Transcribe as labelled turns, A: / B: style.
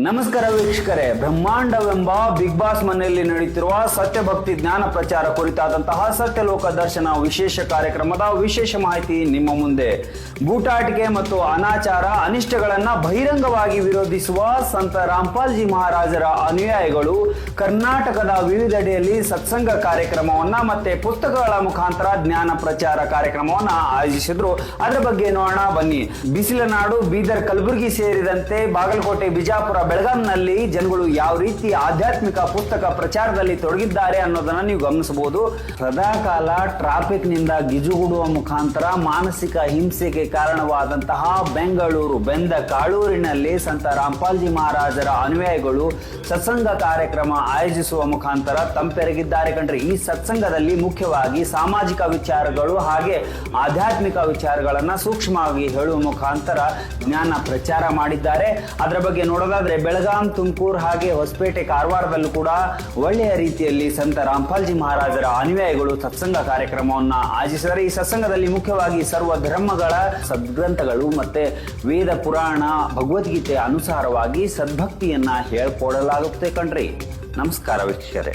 A: ನಮಸ್ಕಾರ ವೀಕ್ಷಕರೇ, ಬ್ರಹ್ಮಾಂಡವೆಂಬ big boss ಮನೆಯಲ್ಲಿ ನಡೆಯುತ್ತಿರುವ ಸತ್ಯಭಕ್ತಿ ಜ್ಞಾನ ಪ್ರಚಾರ ಕುರಿತಾದಂತಹ ಸತ್ಯಲೋಕ ದರ್ಶನ ವಿಶೇಷ ಕಾರ್ಯಕ್ರಮದ ವಿಶೇಷ ಮಾಹಿತಿ ನಿಮ್ಮ ಮುಂದೆ. ಬೂಟಾಟಿಕೆ ಮತ್ತು ಅನಾಚಾರ ಅನಿಷ್ಟಗಳನ್ನ ಬಹಿರಂಗವಾಗಿ ವಿರೋಧಿಸುವ ಸಂತ ರಾಮ್ಪಾಲ್ಜಿ ಮಹಾರಾಜರ ಅನುಯಾಯಿಗಳು ಕರ್ನಾಟಕದ ವಿವಿಧೆಡೆಯಲ್ಲಿ ಸತ್ಸಂಗ ಕಾರ್ಯಕ್ರಮವನ್ನ ಮತ್ತೆ ಪುಸ್ತಕಗಳ ಮುಖಾಂತರ ಜ್ಞಾನ ಪ್ರಚಾರ ಕಾರ್ಯಕ್ರಮವನ್ನ ಆಯೋಜಿಸಿದ್ರು. ಅದರ ಬಗ್ಗೆ ನೋಡೋಣ ಬನ್ನಿ. ಬಿಸಿಲನಾಡು ಬೀದರ್, ಕಲಬುರಗಿ ಸೇರಿದಂತೆ ಬಾಗಲಕೋಟೆ, ಬಿಜಾಪುರ, ಬೆಳಗಾಂನಲ್ಲಿ ಜನಗಳು ಯಾವ ರೀತಿ ಆಧ್ಯಾತ್ಮಿಕ ಪುಸ್ತಕ ಪ್ರಚಾರದಲ್ಲಿ ತೊಡಗಿದ್ದಾರೆ ಅನ್ನೋದನ್ನ ನೀವು ಗಮನಿಸಬಹುದು. ಸದಾಕಾಲ ಟ್ರಾಫಿಕ್ ನಿಂದ ಗಿಜುಗುಡುವ ಮುಖಾಂತರ ಮಾನಸಿಕ ಹಿಂಸೆಗೆ ಕಾರಣವಾದಂತಹ ಬೆಂಗಳೂರು ಬೆಂದ ಕಾಳೂರಿನಲ್ಲಿ ಸಂತ ರಾಮ್ಪಾಲ್ಜಿ ಮಹಾರಾಜರ ಅನುಯಾಯಿಗಳು ಸತ್ಸಂಗ ಕಾರ್ಯಕ್ರಮ ಆಯೋಜಿಸುವ ಮುಖಾಂತರ ತಂಪೆರಗಿದ್ದಾರೆ ಕಣ್ರಿ. ಈ ಸತ್ಸಂಗದಲ್ಲಿ ಮುಖ್ಯವಾಗಿ ಸಾಮಾಜಿಕ ವಿಚಾರಗಳು ಹಾಗೆ ಆಧ್ಯಾತ್ಮಿಕ ವಿಚಾರಗಳನ್ನ ಸೂಕ್ಷ್ಮವಾಗಿ ಹೇಳುವ ಮುಖಾಂತರ ಜ್ಞಾನ ಪ್ರಚಾರ ಮಾಡಿದ್ದಾರೆ. ಅದರ ಬಗ್ಗೆ ನೋಡೋದಾದ್ರೆ ಬೆಳಗಾಂ, ತುಮಕೂರು ಹಾಗೆ ಹೊಸಪೇಟೆ, ಕಾರವಾರದಲ್ಲೂ ಕೂಡ ಒಳ್ಳೆಯ ರೀತಿಯಲ್ಲಿ ಸಂತ ರಾಮ್ಪಾಲ್ಜಿ ಮಹಾರಾಜರ ಅನುಯಾಯಿಗಳು ಸತ್ಸಂಗ ಕಾರ್ಯಕ್ರಮವನ್ನ ಆಯೋಜಿಸಿದ್ದಾರೆ. ಈ ಸತ್ಸಂಗದಲ್ಲಿ ಮುಖ್ಯವಾಗಿ ಸರ್ವ ಧರ್ಮಗಳ ಸದ್ಗ್ರಂಥಗಳು ಮತ್ತೆ ವೇದ ಪುರಾಣ, ಭಗವದ್ಗೀತೆ ಅನುಸಾರವಾಗಿ ಸದ್ಭಕ್ತಿಯನ್ನ ಹೇಳ್ಕೊಡಲಾಗುತ್ತೆ ಕಣ್ರಿ. ನಮಸ್ಕಾರ ವೀಕ್ಷಕರೇ.